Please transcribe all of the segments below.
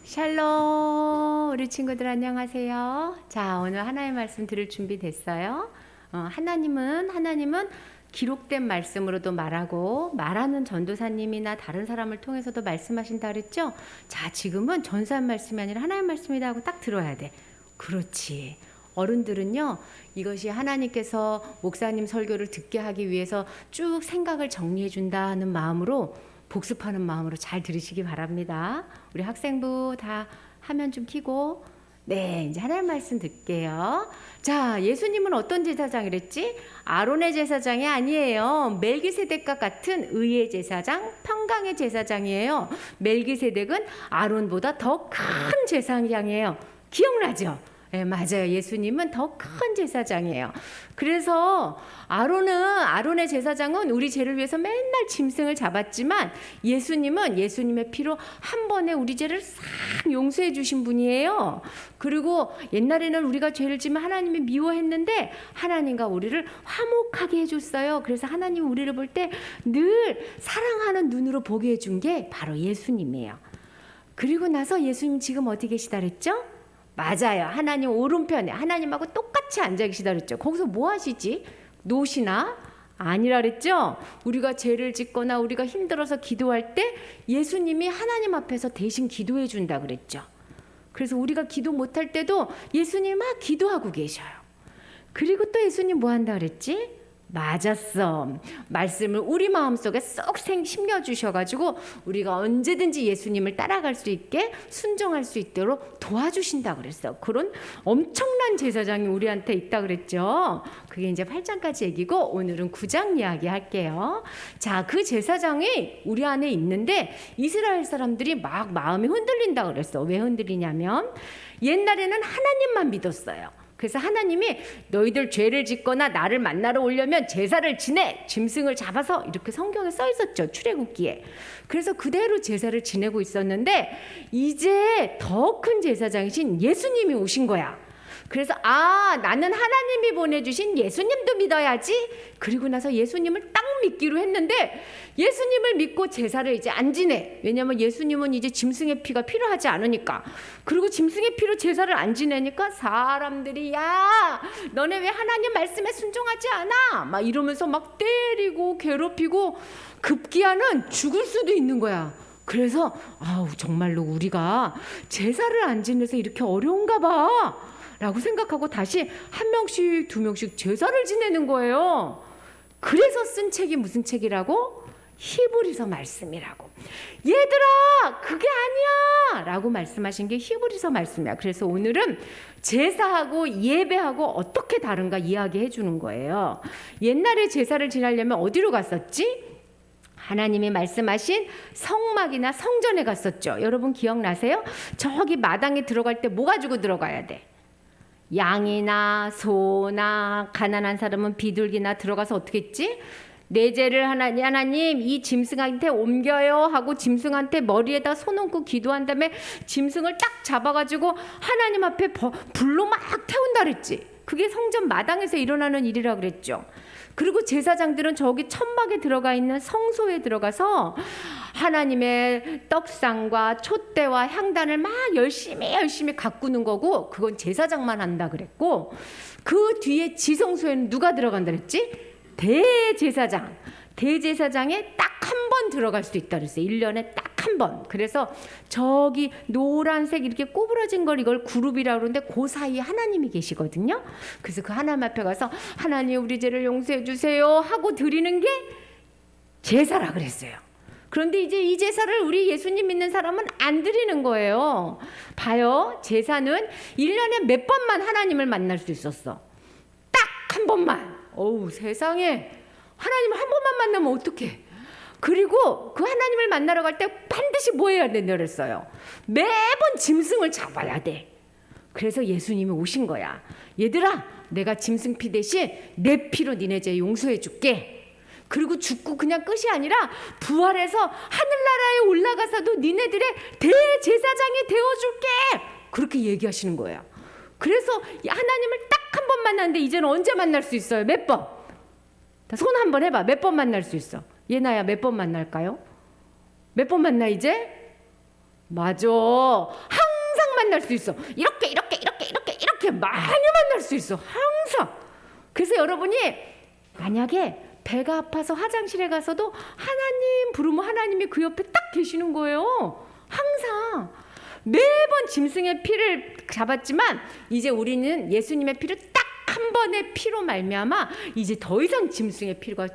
샬롬 우리 친구들 안녕하세요. 자, 오늘 하나의 말씀 들을 준비 됐어요? 하나님은 기록된 말씀으로도 말하고 말하는 전도사님이나 다른 사람을 통해서도 말씀하신다 그랬죠? 자, 지금은 전사한 말씀이 아니라 하나의 말씀이다 하고 딱 들어야 돼. 그렇지. 어른들은요, 이것이 하나님께서 목사님 설교를 듣게 하기 위해서 쭉 생각을 정리해 준다는 마음으로, 복습하는 마음으로 잘 들으시기 바랍니다. 우리 학생부 다 화면 좀 켜고, 네, 이제 하나님 말씀 듣게요. 자, 예수님은 어떤 제사장이랬지? 아론의 제사장이 아니에요. 멜기세덱과 같은 의의 제사장, 평강의 제사장이에요. 멜기세덱은 아론보다 더 큰 제사장이에요. 기억나죠? 네, 맞아요. 예수님은 더 큰 제사장이에요. 그래서 아론의 제사장은 우리 죄를 위해서 맨날 짐승을 잡았지만, 예수님은 예수님의 피로 한 번에 우리 죄를 싹 용서해 주신 분이에요. 그리고 옛날에는 우리가 죄를 지면 하나님이 미워했는데 하나님과 우리를 화목하게 해줬어요. 그래서 하나님 우리를 볼 때 늘 사랑하는 눈으로 보게 해준 게 바로 예수님이에요. 그리고 나서 예수님 지금 어디 계시다 그랬죠? 맞아요. 하나님 오른편에 하나님하고 똑같이 앉아 계시다 그랬죠. 거기서 뭐 하시지? 노시나? 아니라 그랬죠. 우리가 죄를 짓거나 우리가 힘들어서 기도할 때 예수님이 하나님 앞에서 대신 기도해 준다 그랬죠. 그래서 우리가 기도 못할 때도 예수님 막 기도하고 계셔요. 그리고 또 예수님 뭐 한다 그랬지? 맞았어. 말씀을 우리 마음속에 쏙 심겨 주셔가지고 우리가 언제든지 예수님을 따라갈 수 있게 순종할 수 있도록 도와주신다 그랬어. 그런 엄청난 제사장이 우리한테 있다 그랬죠. 그게 이제 8장까지 얘기고 오늘은 9장 이야기 할게요. 자, 그 제사장이 우리 안에 있는데 이스라엘 사람들이 막 마음이 흔들린다 그랬어. 왜 흔들리냐면 옛날에는 하나님만 믿었어요. 그래서 하나님이 너희들 죄를 짓거나 나를 만나러 오려면 제사를 지내, 짐승을 잡아서, 이렇게 성경에 써 있었죠. 출애굽기에. 그래서 그대로 제사를 지내고 있었는데 이제 더 큰 제사장이신 예수님이 오신 거야. 그래서 나는 하나님이 보내주신 예수님도 믿어야지. 그리고 나서 예수님을 딱 믿기로 했는데 예수님을 믿고 제사를 이제 안 지내. 왜냐하면 예수님은 이제 짐승의 피가 필요하지 않으니까. 그리고 짐승의 피로 제사를 안 지내니까 사람들이 야, 너네 왜 하나님 말씀에 순종하지 않아? 막 이러면서 막 때리고 괴롭히고 급기야는 죽을 수도 있는 거야. 그래서 정말로 우리가 제사를 안 지내서 이렇게 어려운가 봐 라고 생각하고 다시 한 명씩 두 명씩 제사를 지내는 거예요. 그래서 쓴 책이 무슨 책이라고? 히브리서 말씀이라고. 얘들아, 그게 아니야 라고 말씀하신 게 히브리서 말씀이야. 그래서 오늘은 제사하고 예배하고 어떻게 다른가 이야기해 주는 거예요. 옛날에 제사를 지내려면 어디로 갔었지? 하나님이 말씀하신 성막이나 성전에 갔었죠. 여러분 기억나세요? 저기 마당에 들어갈 때 뭐 가지고 들어가야 돼? 양이나 소나 가난한 사람은 비둘기나 들어가서 어떻게 했지? 내 죄를 하나님 이 짐승한테 옮겨요 하고 짐승한테 머리에다 손 얹고 기도한 다음에 짐승을 딱 잡아가지고 하나님 앞에 불로 막 태운다 그랬지. 그게 성전 마당에서 일어나는 일이라 그랬죠. 그리고 제사장들은 저기 천막에 들어가 있는 성소에 들어가서 하나님의 떡상과 촛대와 향단을 막 열심히 가꾸는 거고, 그건 제사장만 한다 그랬고, 그 뒤에 지성소에는 누가 들어간다 그랬지? 대제사장에 딱 한 번 들어갈 수 있다 그랬어요. 1년에 딱 한 번. 그래서 저기 노란색 이렇게 꼬부러진 걸 이걸 그룹이라고 그러는데 그 사이에 하나님이 계시거든요. 그래서 그 하나님 앞에 가서 하나님 우리 죄를 용서해 주세요 하고 드리는 게 제사라 그랬어요. 그런데 이제 이 제사를 우리 예수님 믿는 사람은 안 드리는 거예요. 봐요. 제사는 1년에 몇 번만 하나님을 만날 수 있었어. 딱 한 번만. 어우, 세상에. 하나님을 한 번만 만나면 어떡해. 그리고 그 하나님을 만나러 갈 때 반드시 뭐 해야 된다 그랬어요? 매번 짐승을 잡아야 돼. 그래서 예수님이 오신 거야. 얘들아, 내가 짐승 피 대신 내 피로 니네 죄 용서해 줄게. 그리고 죽고 그냥 끝이 아니라 부활해서 하늘나라에 올라가서도 니네들의 대제사장이 되어줄게. 그렇게 얘기하시는 거예요. 그래서 하나님을 딱 한 번 만났는데 이제는 언제 만날 수 있어요? 몇 번? 손 한번 해봐. 몇 번 만날 수 있어? 예나야, 몇 번 만날까요? 몇 번 만나 이제? 맞아. 항상 만날 수 있어. 이렇게 많이 만날 수 있어. 항상. 그래서 여러분이 만약에 배가 아파서 화장실에 가서도 하나님 부르면 하나님이 그 옆에 딱 계시는 거예요. 항상. 매번 짐승의 피를 잡았지만 이제 우리는 예수님의 피를 딱 한 번의 피로 말미암아 이제 더 이상 짐승의 피가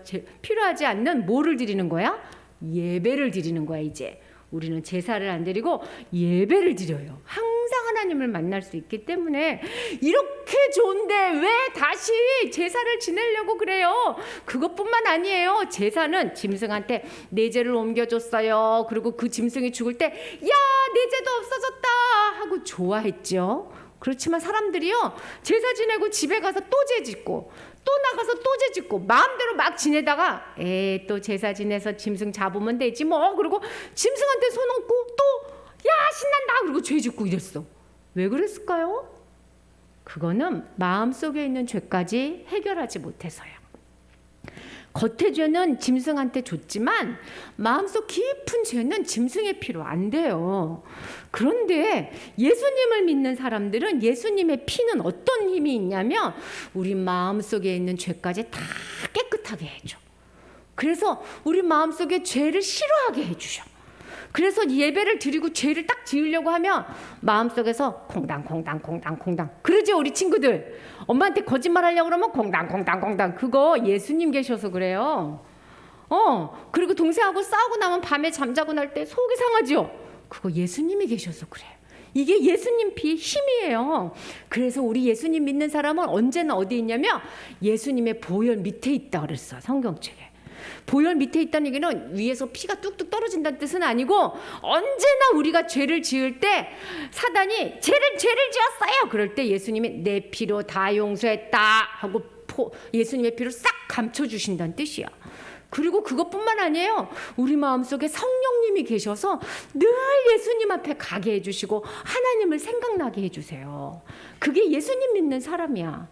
필요하지 않는 뭐를 드리는 거야? 예배를 드리는 거야. 이제 우리는 제사를 안 드리고 예배를 드려요. 항상 하나님을 만날 수 있기 때문에 이렇게 좋은데 왜 다시 제사를 지내려고 그래요? 그것뿐만 아니에요. 제사는 짐승한테 내 죄를 옮겨줬어요. 그리고 그 짐승이 죽을 때 야, 내 죄도 없어졌다 하고 좋아했죠. 그렇지만 사람들이요, 제사 지내고 집에 가서 또 죄 짓고 또 나가서 또 죄 짓고 마음대로 막 지내다가 또 제사 지내서 짐승 잡으면 되지 뭐, 그리고 짐승한테 손 얹고 또 야 신난다 그리고 죄 짓고 이랬어. 왜 그랬을까요? 그거는 마음속에 있는 죄까지 해결하지 못해서요. 겉의 죄는 짐승한테 줬지만 마음속 깊은 죄는 짐승의 피로 안 돼요. 그런데 예수님을 믿는 사람들은 예수님의 피는 어떤 힘이 있냐면 우리 마음속에 있는 죄까지 다 깨끗하게 해줘. 그래서 우리 마음속에 죄를 싫어하게 해주셔. 그래서 예배를 드리고 죄를 딱 지으려고 하면 마음속에서 콩당 그러죠. 우리 친구들 엄마한테 거짓말 하려고 그러면 콩당 그거 예수님 계셔서 그래요. 그리고 동생하고 싸우고 나면 밤에 잠자고 날 때 속이 상하죠. 그거 예수님이 계셔서 그래요. 이게 예수님 피의 힘이에요. 그래서 우리 예수님 믿는 사람은 언제나 어디 있냐면 예수님의 보혈 밑에 있다 그랬어, 성경책에. 보혈 밑에 있다는 얘기는 위에서 피가 뚝뚝 떨어진다는 뜻은 아니고 언제나 우리가 죄를 지을 때 사단이 죄를 지었어요. 그럴 때 예수님이 내 피로 다 용서했다 하고 예수님의 피로 싹 감춰주신다는 뜻이야. 그리고 그것뿐만 아니에요. 우리 마음속에 성령님이 계셔서 늘 예수님 앞에 가게 해주시고 하나님을 생각나게 해주세요. 그게 예수님 믿는 사람이야.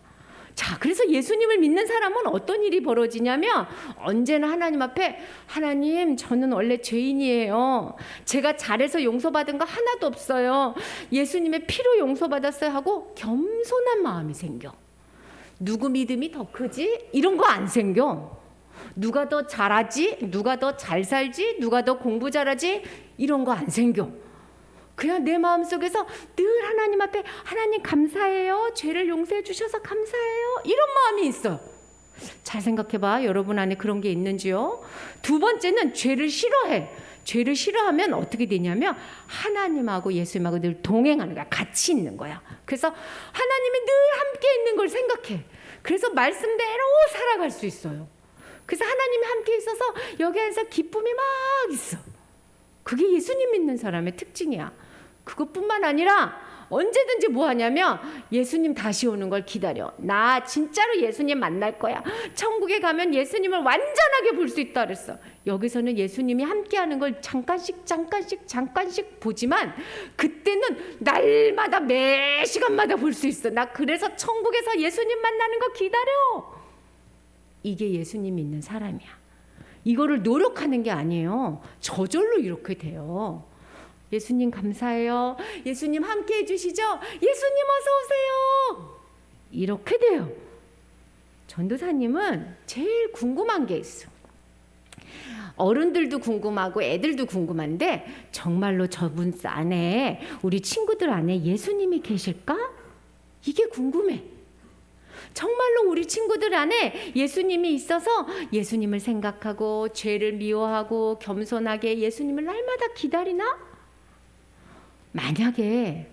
자, 그래서 예수님을 믿는 사람은 어떤 일이 벌어지냐면 언제나 하나님 앞에 하나님, 저는 원래 죄인이에요. 제가 잘해서 용서받은 거 하나도 없어요. 예수님의 피로 용서받았어요 하고 겸손한 마음이 생겨. 누구 믿음이 더 크지? 이런 거 안 생겨. 누가 더 잘하지? 누가 더 잘 살지? 누가 더 공부 잘하지? 이런 거 안 생겨. 그냥 내 마음속에서 늘 하나님 앞에 하나님 감사해요. 죄를 용서해 주셔서 감사해요. 이런 마음이 있어. 잘 생각해봐. 여러분 안에 그런 게 있는지요? 두 번째는 죄를 싫어해. 죄를 싫어하면 어떻게 되냐면 하나님하고 예수님하고 늘 동행하는 거야. 같이 있는 거야. 그래서 하나님이 늘 함께 있는 걸 생각해. 그래서 말씀대로 살아갈 수 있어요. 그래서 하나님이 함께 있어서 여기 안에서 기쁨이 막 있어. 그게 예수님 믿는 사람의 특징이야. 그것뿐만 아니라 언제든지 뭐 하냐면 예수님 다시 오는 걸 기다려. 나 진짜로 예수님 만날 거야. 천국에 가면 예수님을 완전하게 볼 수 있다 그랬어. 여기서는 예수님이 함께하는 걸 잠깐씩 보지만 그때는 날마다 매 시간마다 볼 수 있어. 나 그래서 천국에서 예수님 만나는 거 기다려. 이게 예수님 믿는 사람이야. 이거를 노력하는 게 아니에요. 저절로 이렇게 돼요. 예수님 감사해요. 예수님 함께 해주시죠. 예수님 어서 오세요. 이렇게 돼요. 전도사님은 제일 궁금한 게 있어. 어른들도 궁금하고 애들도 궁금한데 정말로 저분 안에, 우리 친구들 안에 예수님이 계실까? 이게 궁금해. 정말로 우리 친구들 안에 예수님이 있어서 예수님을 생각하고 죄를 미워하고 겸손하게 예수님을 날마다 기다리나? 만약에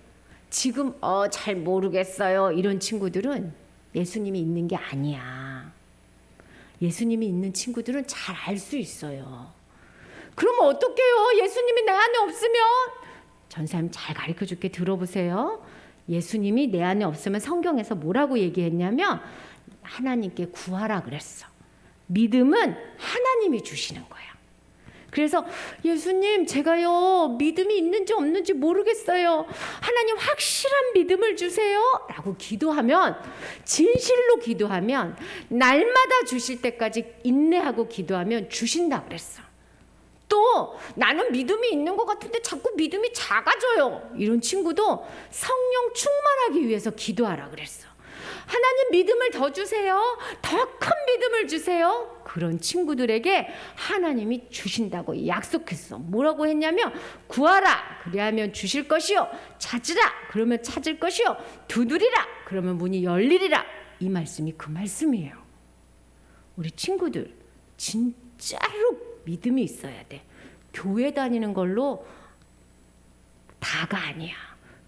지금 잘 모르겠어요 이런 친구들은 예수님이 있는 게 아니야. 예수님이 있는 친구들은 잘 알 수 있어요. 그러면 어떡해요? 예수님이 내 안에 없으면? 전사님 잘 가르쳐 줄게. 들어보세요. 예수님이 내 안에 없으면 성경에서 뭐라고 얘기했냐면 하나님께 구하라 그랬어. 믿음은 하나님이 주시는 거야. 그래서 예수님 제가요 믿음이 있는지 없는지 모르겠어요. 하나님 확실한 믿음을 주세요 라고 기도하면, 진실로 기도하면, 날마다 주실 때까지 인내하고 기도하면 주신다 그랬어. 또 또 나는 믿음이 있는 것 같은데 자꾸 믿음이 작아져요. 이런 친구도 성령 충만하기 위해서 기도하라 그랬어. 하나님 믿음을 더 주세요. 더 큰 믿음을 주세요. 그런 친구들에게 하나님이 주신다고 약속했어. 뭐라고 했냐면 구하라 그리하면 주실 것이요, 찾으라 그러면 찾을 것이요, 두드리라 그러면 문이 열리리라. 이 말씀이 그 말씀이에요. 우리 친구들 진짜로 믿음이 있어야 돼. 교회 다니는 걸로 다가 아니야.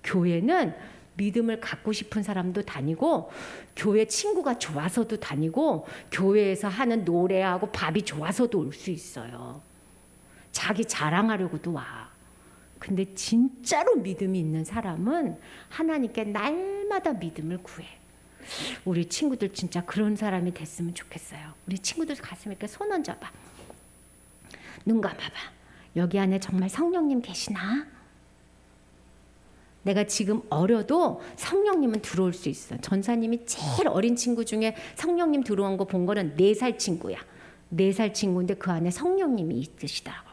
교회는 믿음을 갖고 싶은 사람도 다니고, 교회 친구가 좋아서도 다니고, 교회에서 하는 노래하고 밥이 좋아서도 올 수 있어요. 자기 자랑하려고도 와. 근데 진짜로 믿음이 있는 사람은 하나님께 날마다 믿음을 구해. 우리 친구들 진짜 그런 사람이 됐으면 좋겠어요. 우리 친구들 가슴에 이렇게 손 얹어봐. 눈 감아봐. 여기 안에 정말 성령님 계시나? 내가 지금 어려도 성령님은 들어올 수 있어. 전사님이 제일 어린 친구 중에 성령님 들어온 거 본 거는 4살 친구야. 4살 친구인데 그 안에 성령님이 있으시더라고.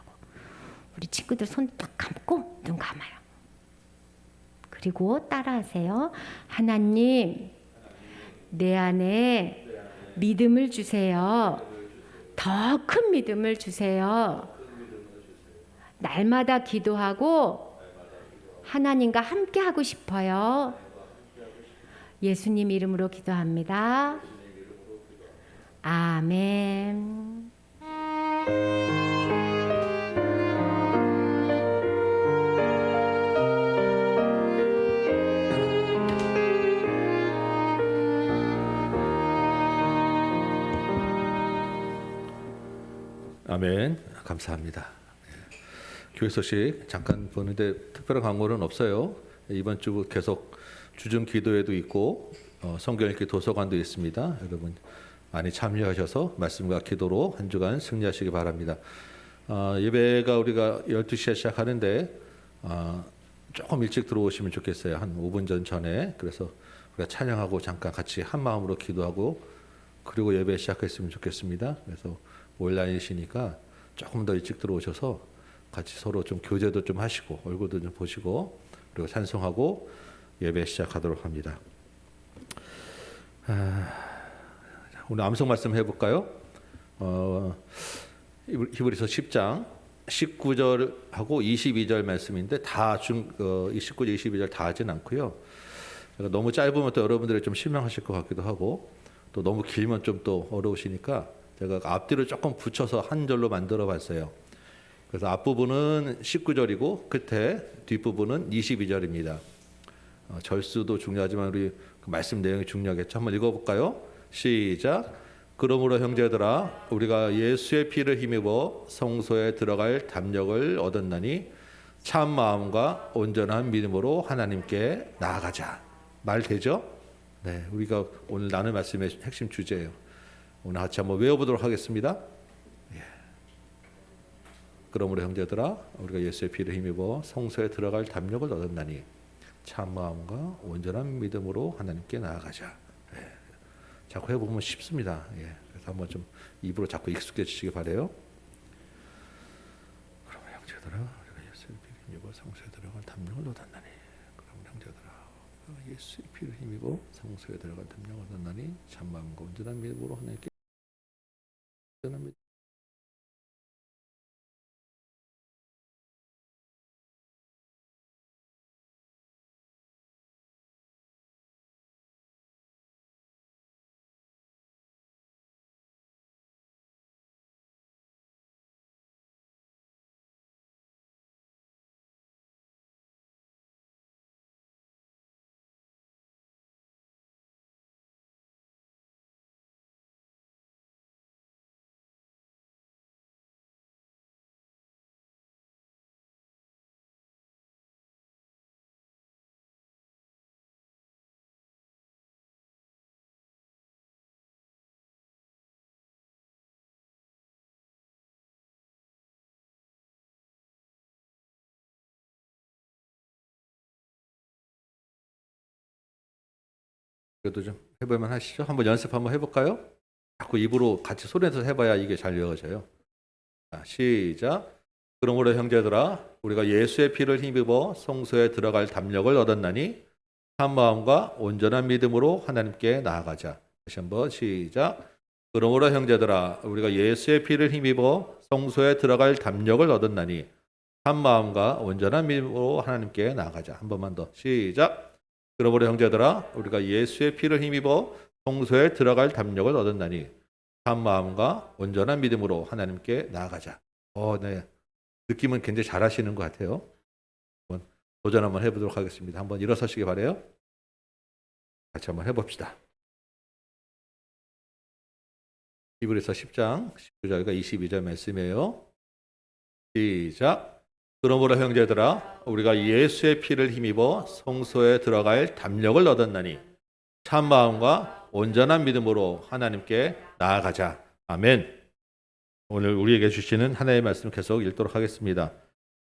우리 친구들 손 딱 감고 눈 감아요. 그리고 따라하세요. 하나님, 내 안에 믿음을 주세요. 더 큰 믿음을 주세요. 날마다 기도하고 하나님과 함께 하고 싶어요. 예수님 이름으로 기도합니다. 아멘. 아멘. 감사합니다. 교회 소식 잠깐 보는데 특별한 광고는 없어요. 이번 주 계속 주중 기도회도 있고 성경 읽기 도서관도 있습니다. 여러분 많이 참여하셔서 말씀과 기도로 한 주간 승리하시기 바랍니다. 예배가 우리가 12시에 시작하는데 조금 일찍 들어오시면 좋겠어요. 한 5분 전에. 그래서 우리가 찬양하고 잠깐 같이 한 마음으로 기도하고 그리고 예배 시작했으면 좋겠습니다. 그래서 온라인이시니까 조금 더 일찍 들어오셔서 같이 서로 좀 교제도 좀 하시고 얼굴도 좀 보시고 그리고 찬송하고 예배 시작하도록 합니다. 오늘 암송 말씀 해볼까요? 히브리서 10장 19절하고 22절 말씀인데 다 19절 22절 다 하진 않고요. 너무 짧으면 또 여러분들이 좀 실망하실 것 같기도 하고 또 너무 길면 좀 또 어려우시니까 제가 앞뒤를 조금 붙여서 한 절로 만들어 봤어요. 그래서 앞부분은 19절이고 끝에 뒷부분은 22절입니다. 절수도 중요하지만 우리 그 말씀 내용이 중요하겠죠. 한번 읽어볼까요? 시작. 그러므로 형제들아 우리가 예수의 피를 힘입어 성소에 들어갈 담력을 얻었나니 참 마음과 온전한 믿음으로 하나님께 나아가자. 말 되죠? 네, 우리가 오늘 나눌 말씀의 핵심 주제예요. 오늘 같이 한번 외워보도록 하겠습니다. 그러므로 형제들아 우리가 예수의 피를 힘입어 성소에 들어갈 담력을 얻었나니 참 마음과 온전한 믿음으로 하나님께 나아가자. 자꾸 해보면 쉽습니다. 그래서 한번 좀 입으로 자꾸 익숙해지시기 바래요. 그러므로 형제들아 우리가 예수의 피를 힘입어 성소에 들어갈 담력을 얻었나니 그러므로 형제들아 예수의 피를 힘입어 성소에 들어갈 담력을 얻었나니 참 마음과 온전한 믿음으로 하나님께 온전한 믿음. 그래도 좀 해보면 하시죠. 한번 연습 한번 해볼까요? 자꾸 입으로 같이 소리내서 해봐야 이게 잘 외워져요. 자, 시작. 그러므로 형제들아 우리가 예수의 피를 힘입어 성소에 들어갈 담력을 얻었나니 한 마음과 온전한 믿음으로 하나님께 나아가자. 다시 한번 시작. 그러므로 형제들아 우리가 예수의 피를 힘입어 성소에 들어갈 담력을 얻었나니 한 마음과 온전한 믿음으로 하나님께 나아가자. 한 번만 더 시작. 그러므로 형제들아 우리가 예수의 피를 힘입어 성소에 들어갈 담력을 얻었나니 한 마음과 온전한 믿음으로 하나님께 나아가자. 네. 느낌은 굉장히 잘하시는 것 같아요. 한번 도전 한번 해보도록 하겠습니다. 한번 일어서시기 바래요. 같이 한번 해봅시다. 히브리서 10장 19절과 22절 말씀이에요. 시작. 그러므로 형제들아 우리가 예수의 피를 힘입어 성소에 들어갈 담력을 얻었나니 참 마음과 온전한 믿음으로 하나님께 나아가자. 아멘. 오늘 우리에게 주시는 하나님의 말씀 계속 읽도록 하겠습니다.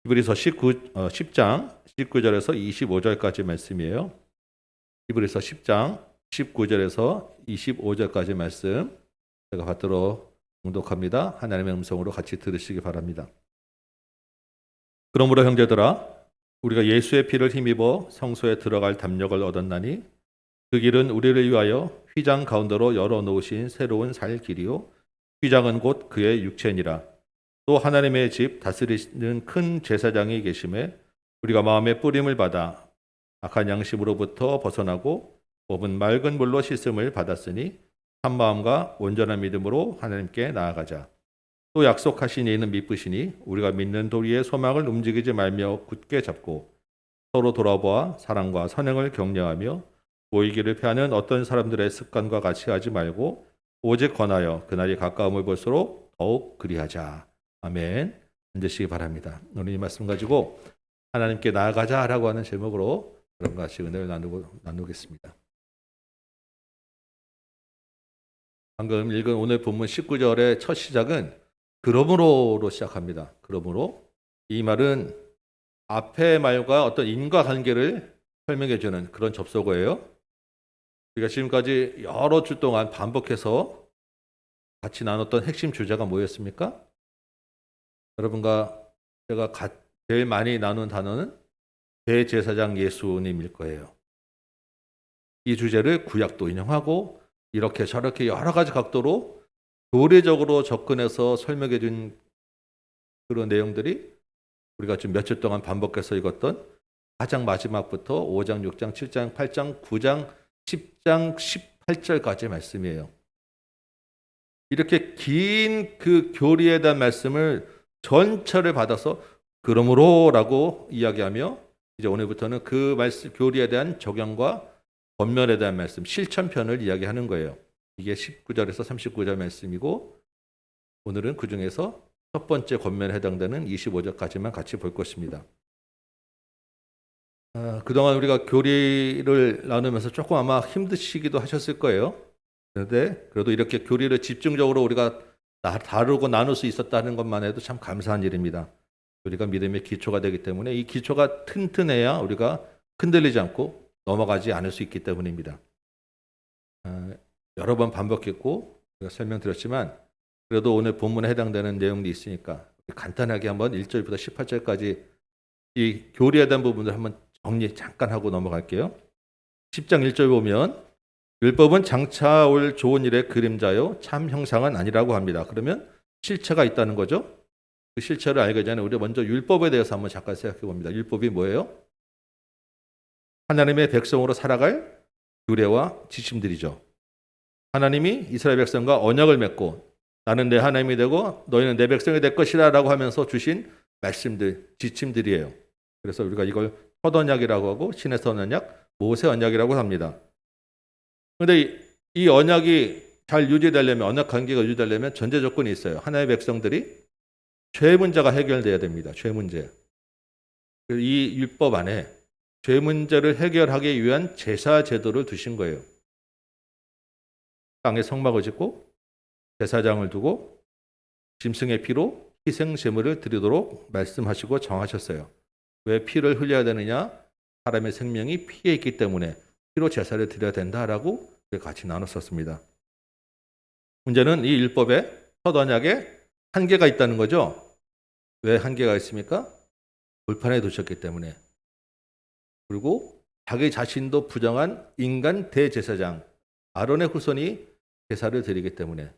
히브리서 10장 19절에서 25절까지 말씀이에요. 히브리서 10장 19절에서 25절까지 말씀 제가 받도록 봉독합니다. 하나님의 음성으로 같이 들으시기 바랍니다. 그러므로 형제들아 우리가 예수의 피를 힘입어 성소에 들어갈 담력을 얻었나니 그 길은 우리를 위하여 휘장 가운데로 열어놓으신 새로운 살 길이요 휘장은 곧 그의 육체니라. 또 하나님의 집 다스리는 큰 제사장이 계심에 우리가 마음의 뿌림을 받아 악한 양심으로부터 벗어나고 뽑은 맑은 물로 씻음을 받았으니 한 마음과 온전한 믿음으로 하나님께 나아가자. 또 약속하신 이는 미쁘시니 우리가 믿는 도리의 소망을 움직이지 말며 굳게 잡고 서로 돌아보아 사랑과 선행을 격려하며 모이기를 피하는 어떤 사람들의 습관과 같이 하지 말고 오직 권하여 그날이 가까움을 볼수록 더욱 그리하자. 아멘. 앉으시기 바랍니다. 오늘 이 말씀 가지고 하나님께 나아가자라고 하는 제목으로 여러분과 같이 은혜를 나누겠습니다. 방금 읽은 오늘 본문 19절의 첫 시작은 그러므로로 시작합니다. 그러므로 이 말은 앞의 말과 어떤 인과관계를 설명해 주는 그런 접속어예요. 우리가 지금까지 여러 주 동안 반복해서 같이 나눴던 핵심 주제가 뭐였습니까? 여러분과 제가 제일 많이 나눈 단어는 대제사장 예수님일 거예요. 이 주제를 구약도 인용하고 이렇게 저렇게 여러 가지 각도로 교리적으로 접근해서 설명해 준 그런 내용들이 우리가 지금 며칠 동안 반복해서 읽었던 가장 마지막부터 5장, 6장, 7장, 8장, 9장, 10장, 18절까지의 말씀이에요. 이렇게 긴 그 교리에 대한 말씀을 전체를 받아서 그러므로라고 이야기하며 이제 오늘부터는 그 말씀 교리에 대한 적용과 권면에 대한 말씀, 실천편을 이야기하는 거예요. 이게 19절에서 39절 말씀이고 오늘은 그 중에서 첫 번째 권면에 해당되는 25절까지만 같이 볼 것입니다. 그동안 우리가 교리를 나누면서 조금 아마 힘드시기도 하셨을 거예요. 그런데 그래도 이렇게 교리를 집중적으로 우리가 다루고 나눌 수 있었다는 것만 해도 참 감사한 일입니다. 우리가 믿음의 기초가 되기 때문에 이 기초가 튼튼해야 우리가 흔들리지 않고 넘어가지 않을 수 있기 때문입니다. 여러 번 반복했고 제가 설명드렸지만 그래도 오늘 본문에 해당되는 내용도 있으니까 간단하게 한번 1절부터 18절까지 이 교리에 대한 부분을 한번 정리 잠깐 하고 넘어갈게요. 10장 1절 보면 율법은 장차 올 좋은 일의 그림자요 참 형상은 아니라고 합니다. 그러면 실체가 있다는 거죠. 그 실체를 알기 전에 우리 먼저 율법에 대해서 한번 잠깐 생각해 봅니다. 율법이 뭐예요? 하나님의 백성으로 살아갈 규례와 지침들이죠. 하나님이 이스라엘 백성과 언약을 맺고 나는 내 하나님이 되고 너희는 내 백성이 될 것이라 라고 하면서 주신 말씀들, 지침들이에요. 그래서 우리가 이걸 첫 언약이라고 하고 신의 첫 언약, 모세 언약이라고 합니다. 그런데 이 언약이 잘 유지되려면 언약 관계가 유지되려면 전제 조건이 있어요. 하나님의 백성들이 죄 문제가 해결돼야 됩니다. 죄 문제. 이 율법 안에 죄 문제를 해결하기 위한 제사 제도를 두신 거예요. 땅에 성막을 짓고 제사장을 두고 짐승의 피로 희생 제물을 드리도록 말씀하시고 정하셨어요. 왜 피를 흘려야 되느냐? 사람의 생명이 피에 있기 때문에 피로 제사를 드려야 된다라고 같이 나눴었습니다. 문제는 이 율법에 첫 언약에 한계가 있다는 거죠. 왜 한계가 있습니까? 불판에 두셨기 때문에. 그리고 자기 자신도 부정한 인간 대제사장 아론의 후손이 제사를 드리기 때문에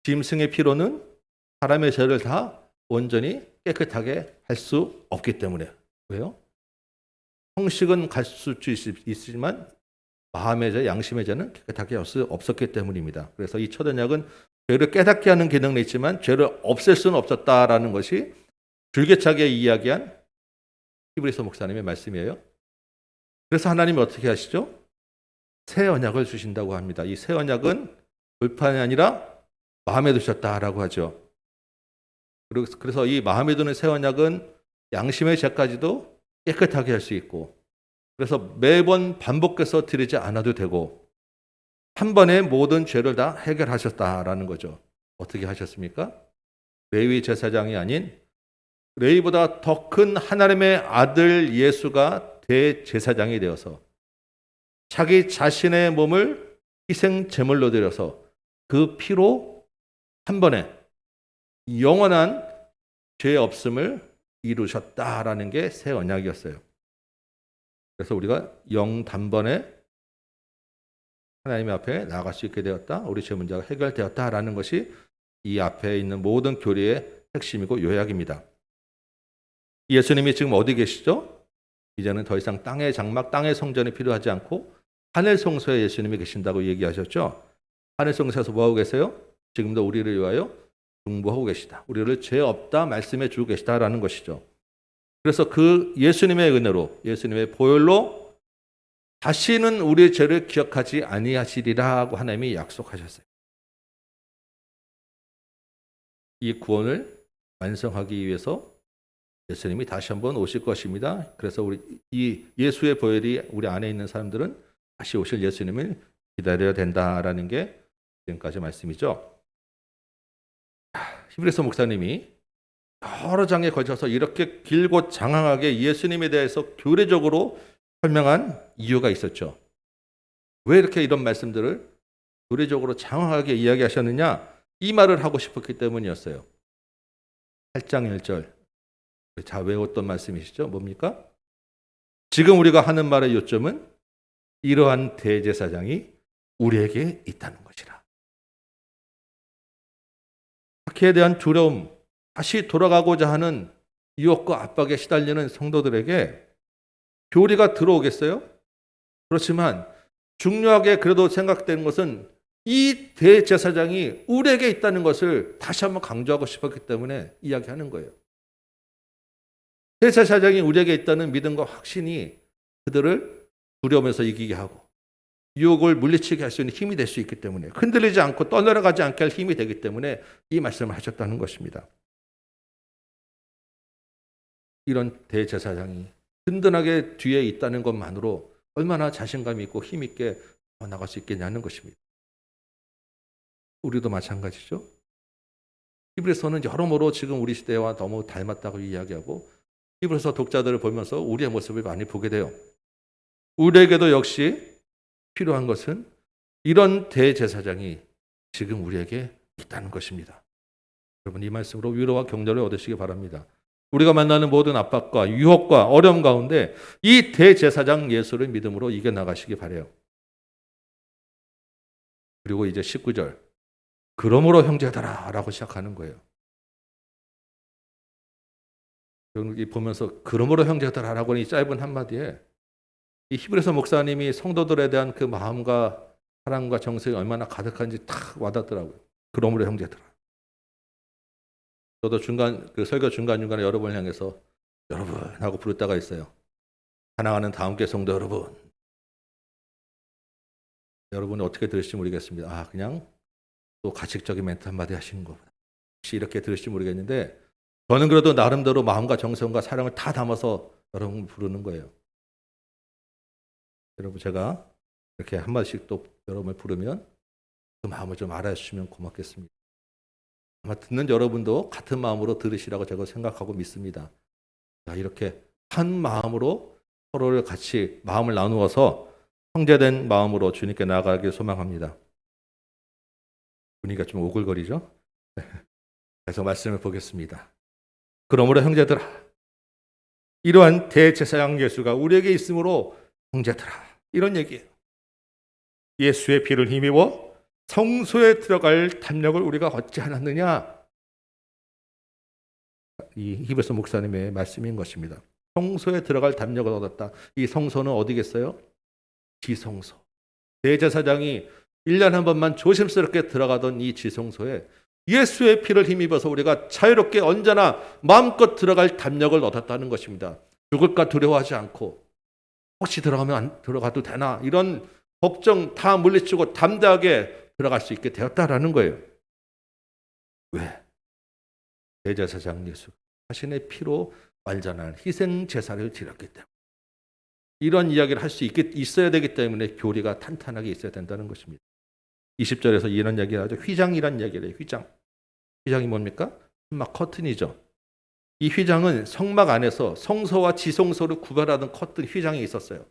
짐승의 피로는 사람의 죄를 다 온전히 깨끗하게 할 수 없기 때문에. 왜요? 형식은 갈 수 있지만 마음의 죄, 양심의 죄는 깨끗하게 할 수 없었기 때문입니다. 그래서 이 첫 언약은 죄를 깨닫게 하는 기능은 있지만 죄를 없앨 수는 없었다라는 것이 줄기차게 이야기한 히브리서 목사님의 말씀이에요. 그래서 하나님이 어떻게 하시죠? 새 언약을 주신다고 합니다. 이 새 언약은 불판이 아니라 마음에 두셨다라고 하죠. 그래서 이 마음에 두는 새 언약은 양심의 죄까지도 깨끗하게 할 수 있고, 그래서 매번 반복해서 드리지 않아도 되고 한 번에 모든 죄를 다 해결하셨다라는 거죠. 어떻게 하셨습니까? 레위 제사장이 아닌 레위보다 더 큰 하나님의 아들 예수가 대제사장이 되어서 자기 자신의 몸을 희생 제물로 드려서 그 피로 한 번에 영원한 죄 없음을 이루셨다라는 게 새 언약이었어요. 그래서 우리가 영단번에 하나님 앞에 나아갈 수 있게 되었다. 우리 죄 문제가 해결되었다라는 것이 이 앞에 있는 모든 교리의 핵심이고 요약입니다. 예수님이 지금 어디 계시죠? 이제는 더 이상 땅의 장막, 땅의 성전이 필요하지 않고 하늘 성소에 예수님이 계신다고 얘기하셨죠. 하늘 성소에서 뭐하고 계세요? 지금도 우리를 위하여 중보하고 계시다. 우리를 죄 없다 말씀해 주고 계시다라는 것이죠. 그래서 그 예수님의 은혜로, 예수님의 보혈로 다시는 우리의 죄를 기억하지 아니하시리라고 하나님이 약속하셨어요. 이 구원을 완성하기 위해서 예수님이 다시 한번 오실 것입니다. 그래서 이 예수의 보혈이 우리 안에 있는 사람들은 다시 오실 예수님을 기다려야 된다라는 게 지금까지 말씀이죠. 히브리서 목사님이 여러 장에 걸쳐서 이렇게 길고 장황하게 예수님에 대해서 교리적으로 설명한 이유가 있었죠. 왜 이렇게 이런 말씀들을 교리적으로 장황하게 이야기하셨느냐? 이 말을 하고 싶었기 때문이었어요. 8장 1절. 자, 외웠던 말씀이시죠? 뭡니까? 지금 우리가 하는 말의 요점은 이러한 대제사장이 우리에게 있다는 것이라. 박해에 대한 두려움, 다시 돌아가고자 하는 유혹과 압박에 시달리는 성도들에게 교리가 들어오겠어요? 그렇지만 중요하게 그래도 생각되는 것은 이 대제사장이 우리에게 있다는 것을 다시 한번 강조하고 싶었기 때문에 이야기하는 거예요. 대제사장이 우리에게 있다는 믿음과 확신이 그들을 두려움에서 이기게 하고 유혹을 물리치게 할 수 있는 힘이 될 수 있기 때문에, 흔들리지 않고 떠내려가지 않게 할 힘이 되기 때문에 이 말씀을 하셨다는 것입니다. 이런 대제사장이 든든하게 뒤에 있다는 것만으로 얼마나 자신감 있고 힘 있게 나갈 수 있겠냐는 것입니다. 우리도 마찬가지죠. 히브리서는 여러모로 지금 우리 시대와 너무 닮았다고 이야기하고 히브리서 독자들을 보면서 우리의 모습을 많이 보게 돼요. 우리에게도 역시 필요한 것은 이런 대제사장이 지금 우리에게 있다는 것입니다. 여러분, 이 말씀으로 위로와 격려를 얻으시기 바랍니다. 우리가 만나는 모든 압박과 유혹과 어려움 가운데 이 대제사장 예수를 믿음으로 이겨나가시기 바라요. 그리고 이제 19절, 그러므로 형제들아 라고 시작하는 거예요. 여기 보면서 그러므로 형제들아 라고 하는 이 짧은 한마디에 이 히브리서 목사님이 성도들에 대한 그 마음과 사랑과 정성이 얼마나 가득한지 탁 와닿더라고요. 그러므로 형제들아. 저도 그 설교 중간중간에 여러분을 향해서 여러분 하고 부를 때가 있어요. 사랑하는 다음교회 성도 여러분. 여러분이 어떻게 들으실지 모르겠습니다. 그냥 또 가식적인 멘트 한마디 하시는 거구나. 혹시 이렇게 들으실지 모르겠는데 저는 그래도 나름대로 마음과 정성과 사랑을 다 담아서 여러분 부르는 거예요. 여러분, 제가 이렇게 한마디씩 또 여러분을 부르면 그 마음을 좀 알아주시면 고맙겠습니다. 아마 듣는 여러분도 같은 마음으로 들으시라고 제가 생각하고 믿습니다. 자, 이렇게 한 마음으로 서로를 같이 마음을 나누어서 형제된 마음으로 주님께 나아가길 소망합니다. 분위기가 좀 오글거리죠? 그래서 말씀을 보겠습니다. 그러므로 형제들아, 이러한 대제사장 예수가 우리에게 있으므로 형제들아, 이런 얘기예요. 예수의 피를 힘입어 성소에 들어갈 담력을 우리가 얻지 않았느냐? 이 히브리서 목사님의 말씀인 것입니다. 성소에 들어갈 담력을 얻었다. 이 성소는 어디겠어요? 지성소. 대제사장이 1년에 한 번만 조심스럽게 들어가던 이 지성소에 예수의 피를 힘입어서 우리가 자유롭게 언제나 마음껏 들어갈 담력을 얻었다는 것입니다. 죽을까 두려워하지 않고 혹시 들어가도 되나 이런 걱정 다 물리치고 담대하게 들어갈 수 있게 되었다라는 거예요. 왜? 대제사장 예수 자신의 피로 완전한 희생 제사를 드렸기 때문에, 이런 이야기를 할 수 있어야 되기 때문에 교리가 탄탄하게 있어야 된다는 것입니다. 20절에서 이런 이야기를 하죠. 휘장이란 이야기를 해요. 휘장이 뭡니까? 막 커튼이죠. 이 휘장은 성막 안에서 성소와 지성소를 구별하던 커튼 휘장이 있었어요.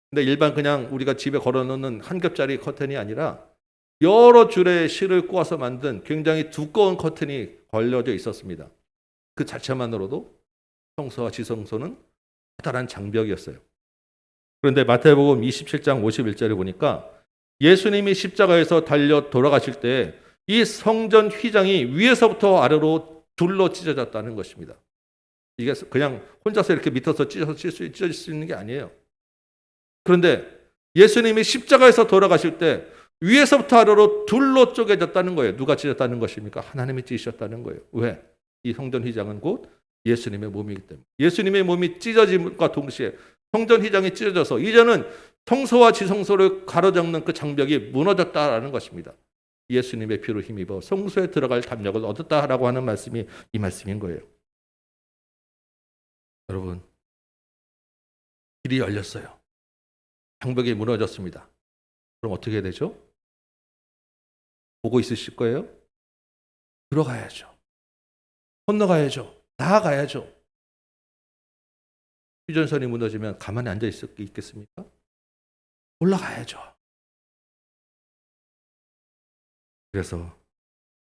근데 일반 그냥 우리가 집에 걸어놓는 한 겹짜리 커튼이 아니라 여러 줄의 실을 꼬아서 만든 굉장히 두꺼운 커튼이 걸려져 있었습니다. 그 자체만으로도 성소와 지성소는 커다란 장벽이었어요. 그런데 마태복음 27장 51절에 보니까 예수님이 십자가에서 달려 돌아가실 때 이 성전 휘장이 위에서부터 아래로 둘러 찢어졌다는 것입니다. 이게 그냥 혼자서 이렇게 밑에서 찢어질 수 있는 게 아니에요. 그런데 예수님이 십자가에서 돌아가실 때 위에서부터 아래로 둘러 쪼개졌다는 거예요. 누가 찢었다는 것입니까? 하나님이 찢으셨다는 거예요. 왜? 이 성전 휘장은 곧 예수님의 몸이기 때문에. 예수님의 몸이 찢어짐과 동시에 성전 휘장이 찢어져서 이제는 성소와 지성소를 가로잡는 그 장벽이 무너졌다라는 것입니다. 예수님의 피로 힘입어 성소에 들어갈 담력을 얻었다라고 하는 말씀이 이 말씀인 거예요. 여러분, 길이 열렸어요. 장벽이 무너졌습니다. 그럼 어떻게 되죠? 보고 있으실 거예요? 들어가야죠. 건너가야죠. 나아가야죠. 휴전선이 무너지면 가만히 앉아 있겠습니까? 올라가야죠. 그래서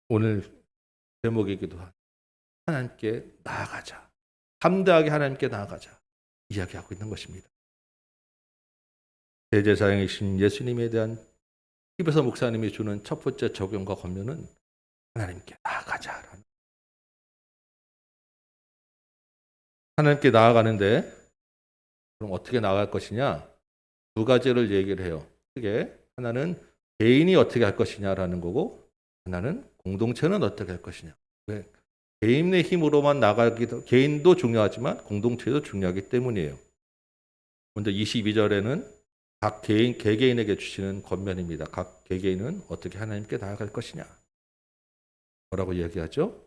오늘 제목이기도 한 하나님께 나아가자. 담대하게 하나님께 나아가자. 이야기하고 있는 것입니다. 대제사장이신 예수님에 대한 히브리서 목사님이 주는 첫 번째 적용과 권면은 하나님께 나아가자라는. 하나님께 나아가는데 그럼 어떻게 나아갈 것이냐? 두 가지를 얘기를 해요. 크게 하나는 개인이 어떻게 할 것이냐라는 거고, 하나는 공동체는 어떻게 할 것이냐. 왜? 개인의 힘으로만 나가기도, 개인도 중요하지만 공동체도 중요하기 때문이에요. 먼저 22절에는 각 개개인에게 주시는 권면입니다. 각 개개인은 어떻게 하나님께 나아갈 것이냐. 뭐라고 이야기하죠?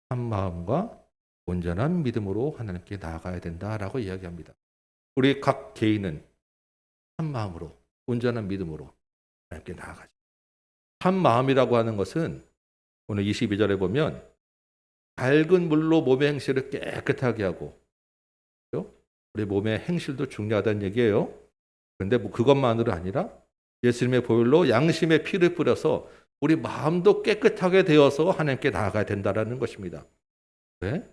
한 마음과 온전한 믿음으로 하나님께 나아가야 된다라고 이야기합니다. 우리 각 개인은 한 마음으로, 온전한 믿음으로 하나님께 나아가죠. 한 마음이라고 하는 것은 오늘 22절에 보면 밝은 물로 몸의 행실을 깨끗하게 하고, 우리 몸의 행실도 중요하다는 얘기예요. 그런데 뭐 그것만으로 아니라 예수님의 보혈로 양심의 피를 뿌려서 우리 마음도 깨끗하게 되어서 하나님께 나아가야 된다는 것입니다. 왜?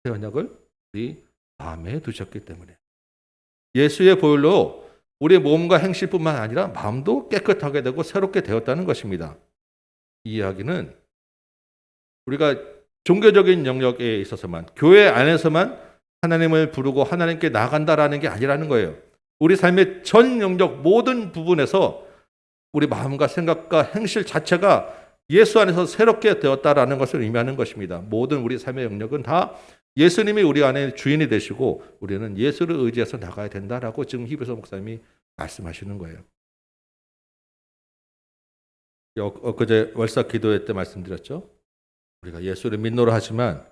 새 언약을 우리 마음에 두셨기 때문에. 예수의 보혈로 우리 몸과 행실뿐만 아니라 마음도 깨끗하게 되고 새롭게 되었다는 것입니다. 이 이야기는 우리가 종교적인 영역에 있어서만, 교회 안에서만 하나님을 부르고 하나님께 나아간다라는 게 아니라는 거예요. 우리 삶의 전 영역 모든 부분에서 우리 마음과 생각과 행실 자체가 예수 안에서 새롭게 되었다라는 것을 의미하는 것입니다. 모든 우리 삶의 영역은 다 예수님이 우리 안에 주인이 되시고 우리는 예수를 의지해서 나가야 된다라고 지금 히브리서 목사님이 말씀하시는 거예요. 엊그제 월삭 기도회 때 말씀드렸죠. 우리가 예수를 믿노라 하지만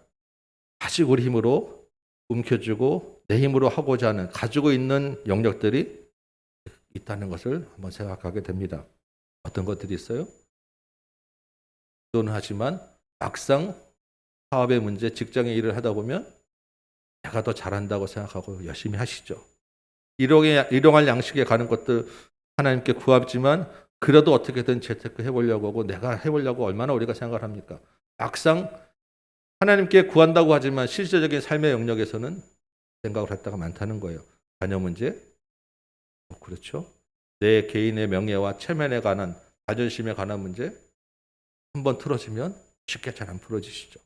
아직 우리 힘으로 움켜쥐고 내 힘으로 하고자 하는, 가지고 있는 영역들이 있다는 것을 한번 생각하게 됩니다. 어떤 것들이 있어요? 기도는 하지만 막상 사업의 문제, 직장의 일을 하다 보면 내가 더 잘한다고 생각하고 열심히 하시죠. 일용할 양식에 가는 것들 하나님께 구하지만 그래도 어떻게든 재테크 해보려고 하고 내가 해보려고 얼마나 우리가 생각을 합니까? 막상 하나님께 구한다고 하지만 실제적인 삶의 영역에서는 생각을 했다가 많다는 거예요. 자녀 문제, 그렇죠. 내 개인의 명예와 체면에 관한, 자존심에 관한 문제 한번 틀어지면 쉽게 잘 안 풀어지시죠.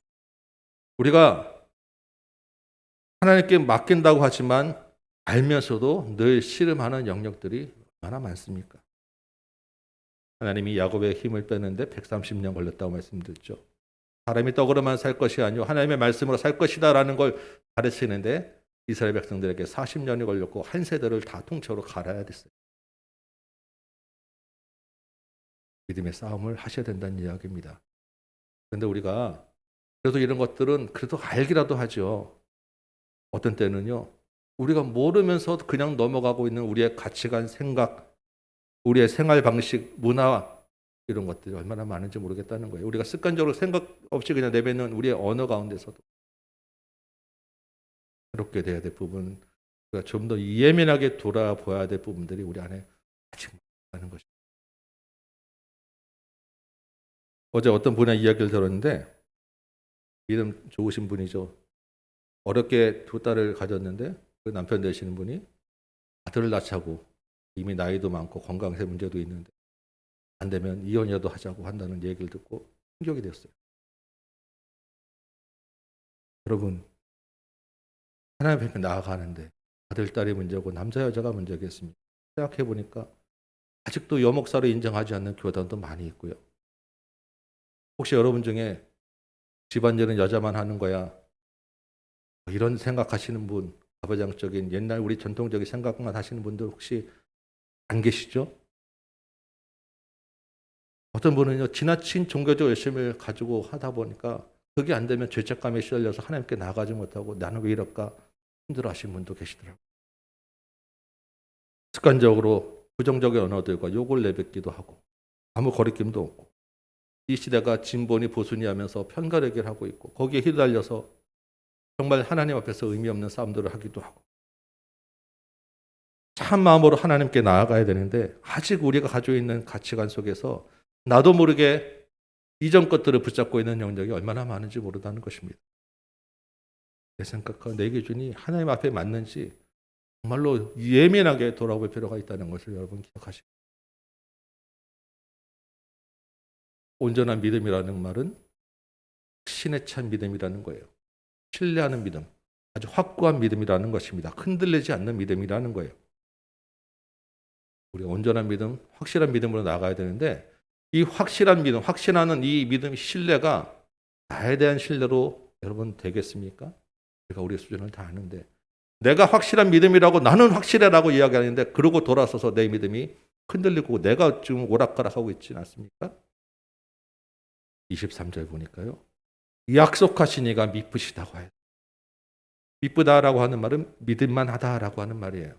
우리가 하나님께 맡긴다고 하지만 알면서도 늘 씨름하는 영역들이 얼마나 많습니까? 하나님이 야곱의 힘을 빼는데 130년 걸렸다고 말씀드렸죠. 사람이 떡으로만 살 것이 아니요 하나님의 말씀으로 살 것이다라는 걸 가르치는데 이스라엘 백성들에게 40년이 걸렸고 한 세대를 다 통째로 갈아야 됐어요. 믿음의 싸움을 하셔야 된다는 이야기입니다. 그런데 우리가 그래도 이런 것들은 그래도 알기라도 하죠. 어떤 때는요. 우리가 모르면서 그냥 넘어가고 있는 우리의 가치관, 생각, 우리의 생활 방식, 문화 이런 것들이 얼마나 많은지 모르겠다는 거예요. 우리가 습관적으로 생각 없이 그냥 내뱉는 우리의 언어 가운데서도 새롭게 돼야 될 부분, 우리가 좀 더 예민하게 돌아보아야 될 부분들이 우리 안에 아직 많은 것입니다. 어제 어떤 분의 이야기를 들었는데 믿음 좋으신 분이죠. 어렵게 두 딸을 가졌는데 그 남편 되시는 분이 아들을 낳자고 이미 나이도 많고 건강세 문제도 있는데 안 되면 이혼이라도 하자고 한다는 얘기를 듣고 충격이 됐어요. 여러분, 하나님 앞에 나아가는데 아들, 딸이 문제고 남자, 여자가 문제겠습니까? 생각해 보니까 아직도 여목사로 인정하지 않는 교단도 많이 있고요. 혹시 여러분 중에 집안일은 여자만 하는 거야, 이런 생각하시는 분, 가부장적인 옛날 우리 전통적인 생각만 하시는 분들 혹시 안 계시죠? 어떤 분은요, 지나친 종교적 열심을 가지고 하다 보니까 그게 안 되면 죄책감에 시달려서 하나님께 나가지 못하고 나는 왜 이럴까 힘들어 하시는 분도 계시더라고요. 습관적으로 부정적인 언어들과 욕을 내뱉기도 하고 아무 거리낌도 없고 이 시대가 진보니 보수니 하면서 편가르기를 하고 있고 거기에 휘달려서 정말 하나님 앞에서 의미 없는 싸움들을 하기도 하고 참 마음으로 하나님께 나아가야 되는데 아직 우리가 가지고 있는 가치관 속에서 나도 모르게 이전 것들을 붙잡고 있는 영역이 얼마나 많은지 모른다는 것입니다. 내 생각과 내 기준이 하나님 앞에 맞는지 정말로 예민하게 돌아볼 필요가 있다는 것을 여러분 기억하시고, 온전한 믿음이라는 말은 신에 찬 믿음이라는 거예요. 신뢰하는 믿음, 아주 확고한 믿음이라는 것입니다. 흔들리지 않는 믿음이라는 거예요. 우리가 온전한 믿음, 확실한 믿음으로 나가야 되는데 이 확실한 믿음, 확신하는 이 믿음, 신뢰가 나에 대한 신뢰로 여러분 되겠습니까? 우리가 우리의 수준을 다 아는데 내가 확실한 믿음이라고 나는 확실해라고 이야기하는데 그러고 돌아서서 내 믿음이 흔들리고 내가 지금 오락가락하고 있지 않습니까? 23절 보니까요. 약속하신 이가 미쁘시다고 해요. 미쁘다라고 하는 말은 믿을만 하다라고 하는 말이에요.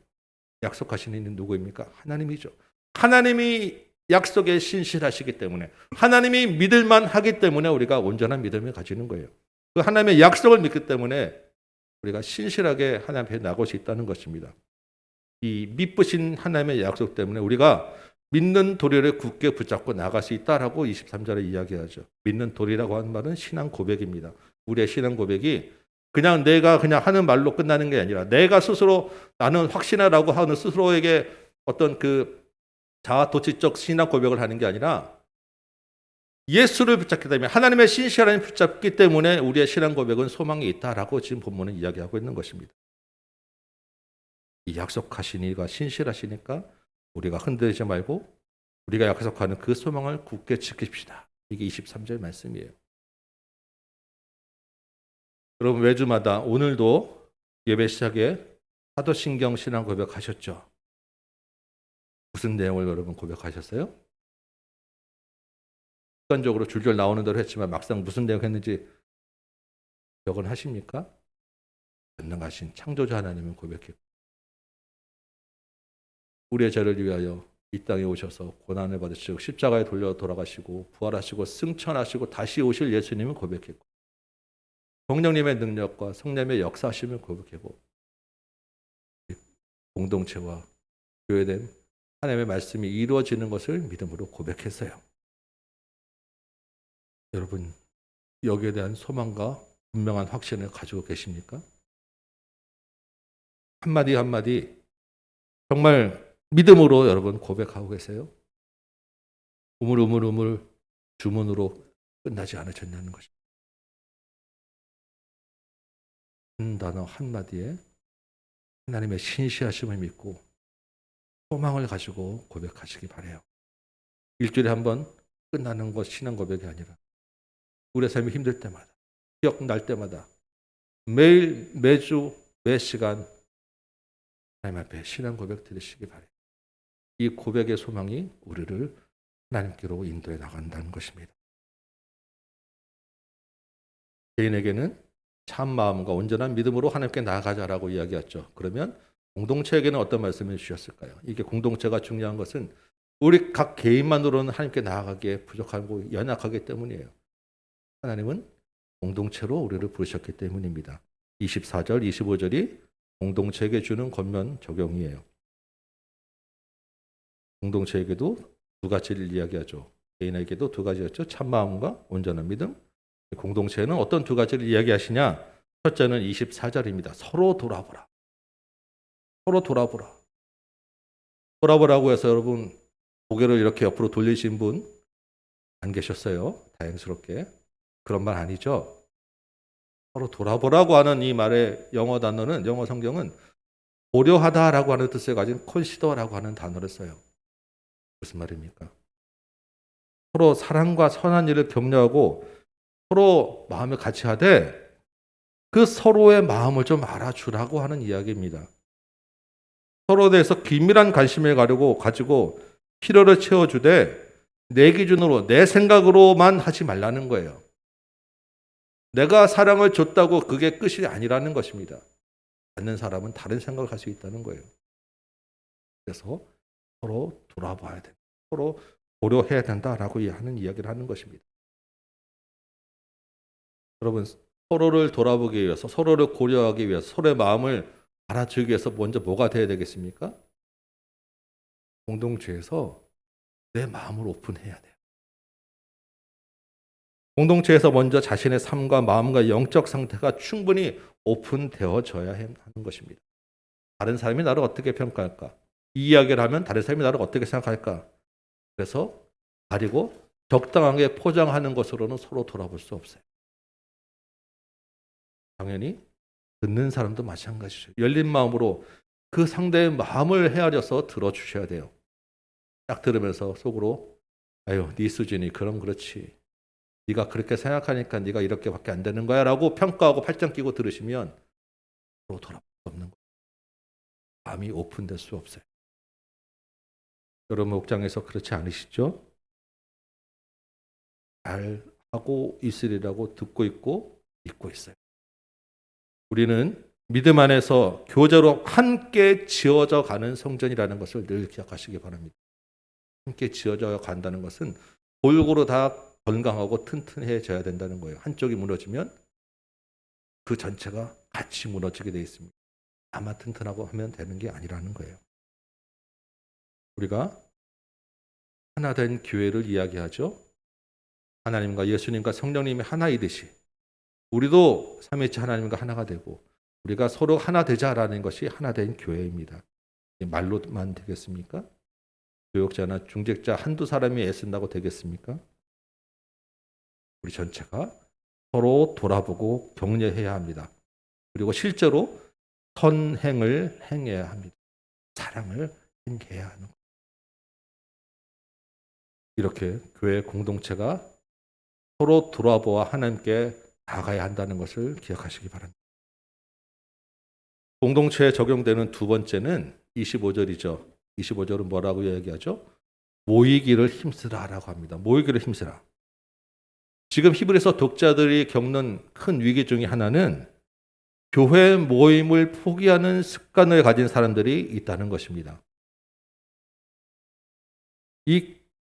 약속하신 이는 누구입니까? 하나님이죠. 하나님이 약속에 신실하시기 때문에 하나님이 믿을만 하기 때문에 우리가 온전한 믿음을 가지는 거예요. 그 하나님의 약속을 믿기 때문에 우리가 신실하게 하나님 앞에 나갈 수 있다는 것입니다. 이 미쁘신 하나님의 약속 때문에 우리가 믿는 도리를 굳게 붙잡고 나갈 수 있다라고 23절에 이야기하죠. 믿는 도리라고 하는 말은 신앙 고백입니다. 우리의 신앙 고백이 그냥 내가 그냥 하는 말로 끝나는 게 아니라 내가 스스로 나는 확신하라고 하는 스스로에게 어떤 그 자아도취적 신앙 고백을 하는 게 아니라 예수를 붙잡기 때문에 하나님의 신실함을 붙잡기 때문에 우리의 신앙 고백은 소망이 있다라고 지금 본문은 이야기하고 있는 것입니다. 이 약속하신 이가 신실하시니까 우리가 흔들리지 말고 우리가 약속하는 그 소망을 굳게 지킵시다. 이게 23절 말씀이에요. 여러분 매주마다 오늘도 예배 시작에 사도신경 신앙 고백하셨죠? 무슨 내용을 여러분 고백하셨어요? 습관적으로 줄줄 나오는 대로 했지만 막상 무슨 내용 했는지 기억은 하십니까? 전능하신 창조자 하나님은 고백했고 우리의 죄를 위하여 이 땅에 오셔서 고난을 받으시고 십자가에 돌려 돌아가시고 부활하시고 승천하시고 다시 오실 예수님을 고백했고 성령님의 능력과 성령의 역사하심을 고백하고 공동체와 교회된 하나님의 말씀이 이루어지는 것을 믿음으로 고백했어요. 여러분 여기에 대한 소망과 분명한 확신을 가지고 계십니까? 한마디 한마디 정말 믿음으로 여러분 고백하고 계세요? 우물우물우물 주문으로 끝나지 않으셨냐는 것입니다. 한 단어 한마디에 하나님의 신실하심을 믿고 소망을 가지고 고백하시기 바라요. 일주일에 한 번 끝나는 것 신앙 고백이 아니라 우리의 삶이 힘들 때마다 기억날 때마다 매일 매주 매 시간 하나님 앞에 신앙 고백 드리시기 바라요. 이 고백의 소망이 우리를 하나님께로 인도해 나간다는 것입니다. 개인에게는 참 마음과 온전한 믿음으로 하나님께 나아가자라고 이야기했죠. 그러면 공동체에게는 어떤 말씀을 주셨을까요? 이게 공동체가 중요한 것은 우리 각 개인만으로는 하나님께 나아가기에 부족하고 연약하기 때문이에요. 하나님은 공동체로 우리를 부르셨기 때문입니다. 24절, 25절이 공동체에게 주는 권면 적용이에요. 공동체에게도 두 가지를 이야기하죠. 개인에게도 두 가지였죠. 참마음과 온전한 믿음. 공동체에는 어떤 두 가지를 이야기하시냐? 첫째는 24절입니다. 서로 돌아보라. 서로 돌아보라. 돌아보라고 해서 여러분 고개를 이렇게 옆으로 돌리신 분 안 계셨어요. 다행스럽게. 그런 말 아니죠. 서로 돌아보라고 하는 이 말의 영어 단어는, 영어 성경은 고려하다라고 하는 뜻을 가진 consider라고 하는 단어를 써요. 무슨 말입니까? 서로 사랑과 선한 일을 격려하고 서로 마음을 같이 하되 그 서로의 마음을 좀 알아주라고 하는 이야기입니다. 서로에 대해서 긴밀한 관심을 가지고 필요를 채워주되 내 기준으로 내 생각으로만 하지 말라는 거예요. 내가 사랑을 줬다고 그게 끝이 아니라는 것입니다. 받는 사람은 다른 생각을 할 수 있다는 거예요. 그래서 서로 돌아봐야 된다. 서로 고려해야 된다라고 하는 이야기를 하는 것입니다. 여러분, 서로를 돌아보기 위해서, 서로를 고려하기 위해서, 서로의 마음을 알아주기 위해서 먼저 뭐가 돼야 되겠습니까? 공동체에서 내 마음을 오픈해야 돼요. 공동체에서 먼저 자신의 삶과 마음과 영적 상태가 충분히 오픈되어져야 하는 것입니다. 다른 사람이 나를 어떻게 평가할까? 이 이야기를 하면 다른 사람이 나를 어떻게 생각할까? 그래서 가리고 적당하게 포장하는 것으로는 서로 돌아볼 수 없어요. 당연히 듣는 사람도 마찬가지죠. 열린 마음으로 그 상대의 마음을 헤아려서 들어주셔야 돼요. 딱 들으면서 속으로 아유, 네 수준이 그럼 그렇지. 네가 그렇게 생각하니까 네가 이렇게밖에 안 되는 거야 라고 평가하고 팔짱 끼고 들으시면 서로 돌아볼 수 없는 거예요. 마음이 오픈될 수 없어요. 여러분 목장에서 그렇지 않으시죠? 잘 하고 있으리라고 듣고 있고 믿고 있어요. 우리는 믿음 안에서 교제로 함께 지어져 가는 성전이라는 것을 늘 기억하시기 바랍니다. 함께 지어져 간다는 것은 골고루 다 건강하고 튼튼해져야 된다는 거예요. 한쪽이 무너지면 그 전체가 같이 무너지게 되어 있습니다. 나만 튼튼하고 하면 되는 게 아니라는 거예요. 우리가 하나 된 교회를 이야기하죠. 하나님과 예수님과 성령님이 하나이듯이 우리도 삼위일체 하나님과 하나가 되고 우리가 서로 하나 되자라는 것이 하나 된 교회입니다. 말로만 되겠습니까? 교역자나 중직자 한두 사람이 애쓴다고 되겠습니까? 우리 전체가 서로 돌아보고 격려해야 합니다. 그리고 실제로 선행을 행해야 합니다. 사랑을 행해야 하는 것. 이렇게 교회 공동체가 서로 돌아보아 하나님께 나아가야 한다는 것을 기억하시기 바랍니다. 공동체에 적용되는 두 번째는 25절이죠. 25절은 뭐라고 이야기하죠? 모이기를 힘쓰라라고 합니다. 모이기를 힘쓰라. 지금 히브리서 독자들이 겪는 큰 위기 중에 하나는 교회 모임을 포기하는 습관을 가진 사람들이 있다는 것입니다. 이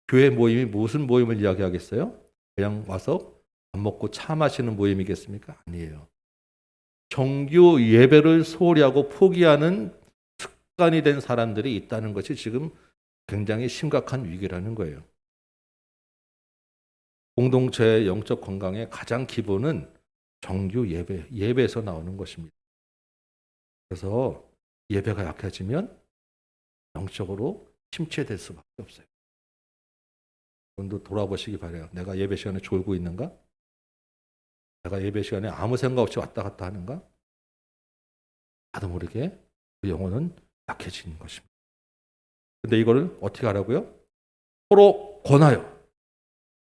교회 모임이 무슨 모임을 이야기하겠어요? 그냥 와서 밥 먹고 차 마시는 모임이겠습니까? 아니에요. 정규 예배를 소홀히 하고 포기하는 습관이 된 사람들이 있다는 것이 지금 굉장히 심각한 위기라는 거예요. 공동체의 영적 건강의 가장 기본은 정규 예배에서 나오는 것입니다. 그래서 예배가 약해지면 영적으로 침체될 수밖에 없어요. 여러분도 돌아보시기 바라요. 내가 예배 시간에 졸고 있는가? 내가 예배 시간에 아무 생각 없이 왔다 갔다 하는가? 나도 모르게 그 영혼은 약해지는 것입니다. 근데 이거를 어떻게 하라고요? 서로 권하여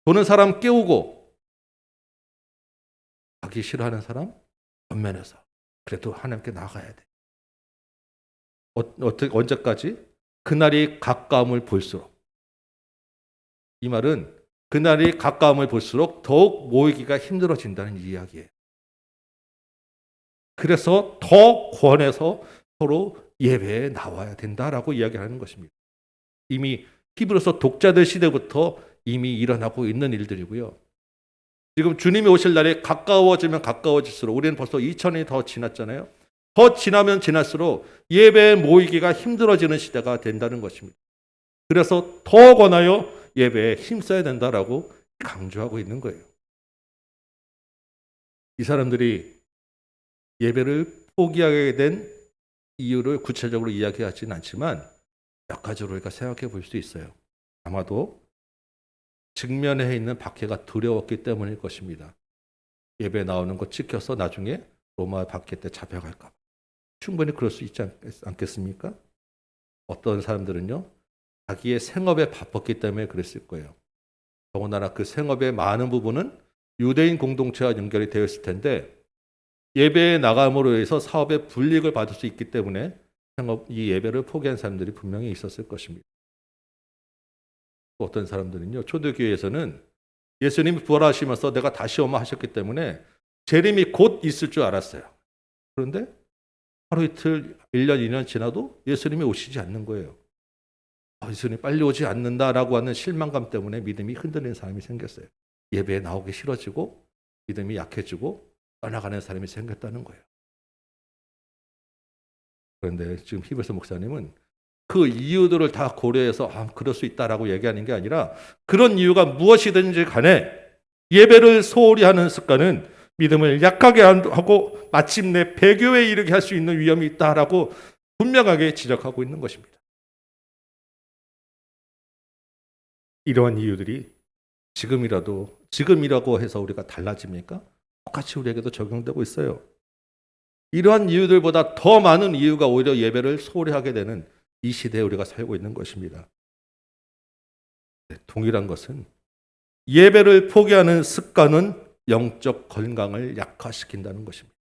도는 사람 깨우고 가기 싫어하는 사람 전면에서 그래도 하나님께 나가야 돼. 언제까지? 그날이 가까움을 볼수록. 이 말은 그날이 가까움을 볼수록 더욱 모이기가 힘들어진다는 이야기예요. 그래서 더 권해서 서로 예배에 나와야 된다라고 이야기하는 것입니다. 이미 히브리서 독자들 시대부터 이미 일어나고 있는 일들이고요. 지금 주님이 오실 날이 가까워지면 가까워질수록 우리는 벌써 2000년이 더 지났잖아요. 더 지나면 지날수록 예배에 모이기가 힘들어지는 시대가 된다는 것입니다. 그래서 더 권하여 예배에 힘써야 된다라고 강조하고 있는 거예요. 이 사람들이 예배를 포기하게 된 이유를 구체적으로 이야기하지는 않지만 몇 가지로 우리가 생각해 볼 수 있어요. 아마도 직면에 있는 박해가 두려웠기 때문일 것입니다. 예배 나오는 거 찍혀서 나중에 로마 박해 때 잡혀갈까. 충분히 그럴 수 있지 않겠습니까? 어떤 사람들은요, 자기의 생업에 바빴기 때문에 그랬을 거예요. 더군다나 그 생업의 많은 부분은 유대인 공동체와 연결이 되어 있을 텐데 예배에 나감으로 해서 사업의 불이익을 받을 수 있기 때문에 이 예배를 포기한 사람들이 분명히 있었을 것입니다. 또 어떤 사람들은요, 초대교회에서는 예수님이 부활하시면서 내가 다시 오마 하셨기 때문에 재림이 곧 있을 줄 알았어요. 그런데 하루 이틀, 1년, 2년 지나도 예수님이 오시지 않는 거예요. 예수님이 빨리 오지 않는다라고 하는 실망감 때문에 믿음이 흔들리는 사람이 생겼어요. 예배에 나오기 싫어지고 믿음이 약해지고 떠나가는 사람이 생겼다는 거예요. 그런데 지금 히브리서 목사님은 그 이유들을 다 고려해서 그럴 수 있다라고 얘기하는 게 아니라 그런 이유가 무엇이든지 간에 예배를 소홀히 하는 습관은 믿음을 약하게 하고 마침내 배교에 이르게 할 수 있는 위험이 있다라고 분명하게 지적하고 있는 것입니다. 이러한 이유들이 지금이라고 해서 우리가 달라집니까? 똑같이 우리에게도 적용되고 있어요. 이러한 이유들보다 더 많은 이유가 오히려 예배를 소홀히 하게 되는 이 시대에 우리가 살고 있는 것입니다. 동일한 것은 예배를 포기하는 습관은 영적 건강을 약화시킨다는 것입니다.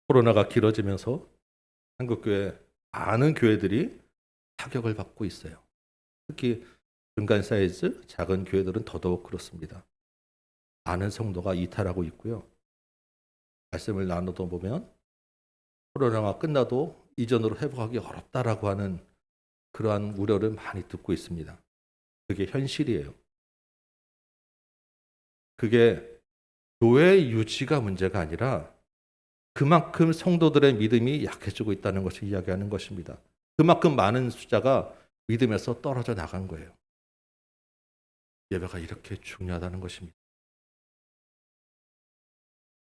코로나가 길어지면서 한국교회 많은 교회들이 타격을 받고 있어요. 특히 중간 사이즈, 작은 교회들은 더더욱 그렇습니다. 많은 성도가 이탈하고 있고요. 말씀을 나누다 보면 코로나가 끝나도 이전으로 회복하기 어렵다라고 하는 그러한 우려를 많이 듣고 있습니다. 그게 현실이에요. 그게 교회 유지가 문제가 아니라 그만큼 성도들의 믿음이 약해지고 있다는 것을 이야기하는 것입니다. 그만큼 많은 숫자가 믿음에서 떨어져 나간 거예요. 예배가 이렇게 중요하다는 것입니다.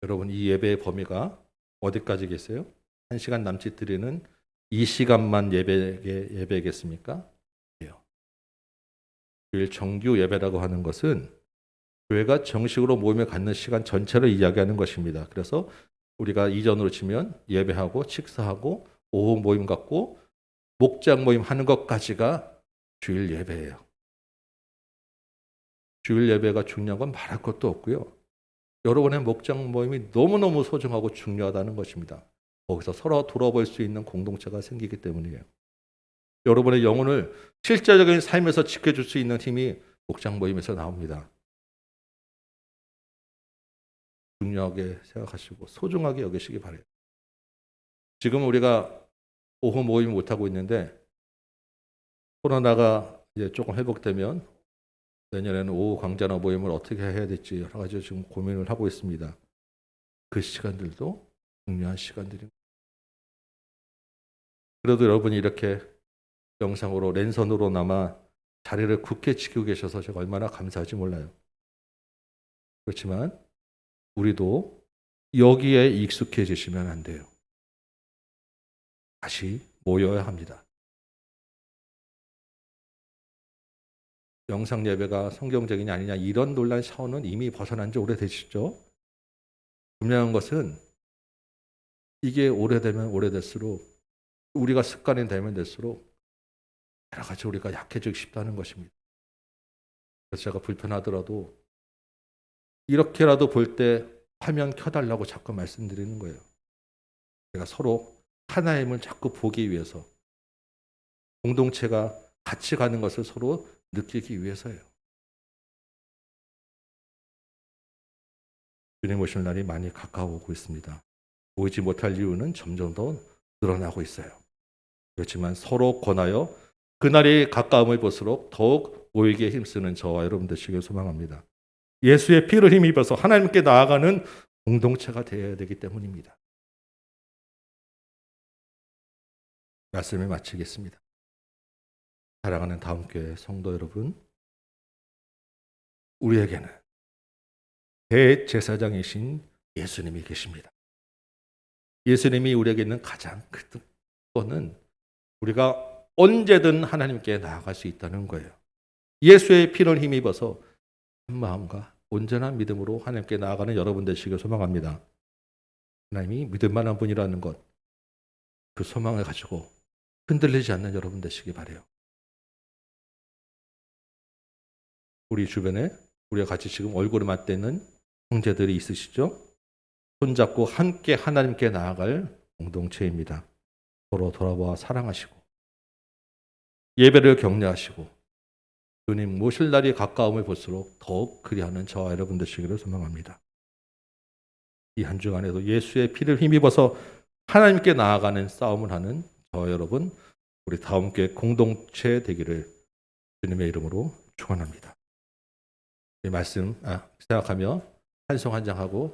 여러분, 이 예배의 범위가 어디까지 계세요? 1시간 남짓 드리는 이 시간만 예배겠습니까? 아니요. 주일 정규 예배라고 하는 것은 교회가 정식으로 모임을 갖는 시간 전체를 이야기하는 것입니다. 그래서 우리가 이전으로 치면 예배하고 식사하고 오후 모임 갖고 목장 모임 하는 것까지가 주일 예배예요. 주일 예배가 중요한 건 말할 것도 없고요. 여러분의 목장 모임이 너무너무 소중하고 중요하다는 것입니다. 거기서 서로 돌아볼 수 있는 공동체가 생기기 때문이에요. 여러분의 영혼을 실제적인 삶에서 지켜줄 수 있는 힘이 목장 모임에서 나옵니다. 중요하게 생각하시고 소중하게 여기시기 바라요. 지금 우리가 오후 모임 못하고 있는데 코로나가 이제 조금 회복되면 내년에는 오후 강좌나 모임을 어떻게 해야 될지 여러 가지 지금 고민을 하고 있습니다. 그 시간들도 중요한 시간들입니다. 그래도 여러분이 이렇게 영상으로 랜선으로나마 자리를 굳게 지키고 계셔서 제가 얼마나 감사할지 몰라요. 그렇지만 우리도 여기에 익숙해지시면 안 돼요. 다시 모여야 합니다. 영상 예배가 성경적이냐 아니냐 이런 논란 샤워는 이미 벗어난 지 오래되시죠? 분명한 것은 이게 오래되면 오래될수록 우리가 습관이 되면 될수록 여러 가지 우리가 약해지기 쉽다는 것입니다. 그래서 제가 불편하더라도 이렇게라도 볼 때 화면 켜달라고 자꾸 말씀드리는 거예요. 제가 서로 하나님을 자꾸 보기 위해서 공동체가 같이 가는 것을 서로 느끼기 위해서예요. 주님 오실 날이 많이 가까워오고 있습니다. 보이지 못할 이유는 점점 더 늘어나고 있어요. 그렇지만 서로 권하여 그날이 가까움을 볼수록 더욱 모이기에 힘쓰는 저와 여러분 되시길 소망합니다. 예수의 피를 힘입어서 하나님께 나아가는 공동체가 되어야 되기 때문입니다. 말씀을 마치겠습니다. 사랑하는 다음교회 성도 여러분, 우리에게는 대제사장이신 예수님이 계십니다. 예수님이 우리에게 있는 가장 큰 거는 우리가 언제든 하나님께 나아갈 수 있다는 거예요. 예수의 피를 힘입어서 한 마음과 온전한 믿음으로 하나님께 나아가는 여러분 되시길 소망합니다. 하나님이 믿을 만한 분이라는 것, 그 소망을 가지고 흔들리지 않는 여러분 되시기 바라요. 우리 주변에 우리가 같이 지금 얼굴을 맞대는 형제들이 있으시죠? 손잡고 함께 하나님께 나아갈 공동체입니다. 서로 돌아보아 사랑하시고 예배를 격려하시고 주님 모실 날이 가까움을 볼수록 더욱 그리하는 저와 여러분 되시기를 소망합니다. 이 한 주간에도 예수의 피를 힘입어서 하나님께 나아가는 싸움을 하는 저와 여러분, 우리 다음 교회 공동체 되기를 주님의 이름으로 축원합니다. 이 말씀 생각하며 찬송 한 장 하고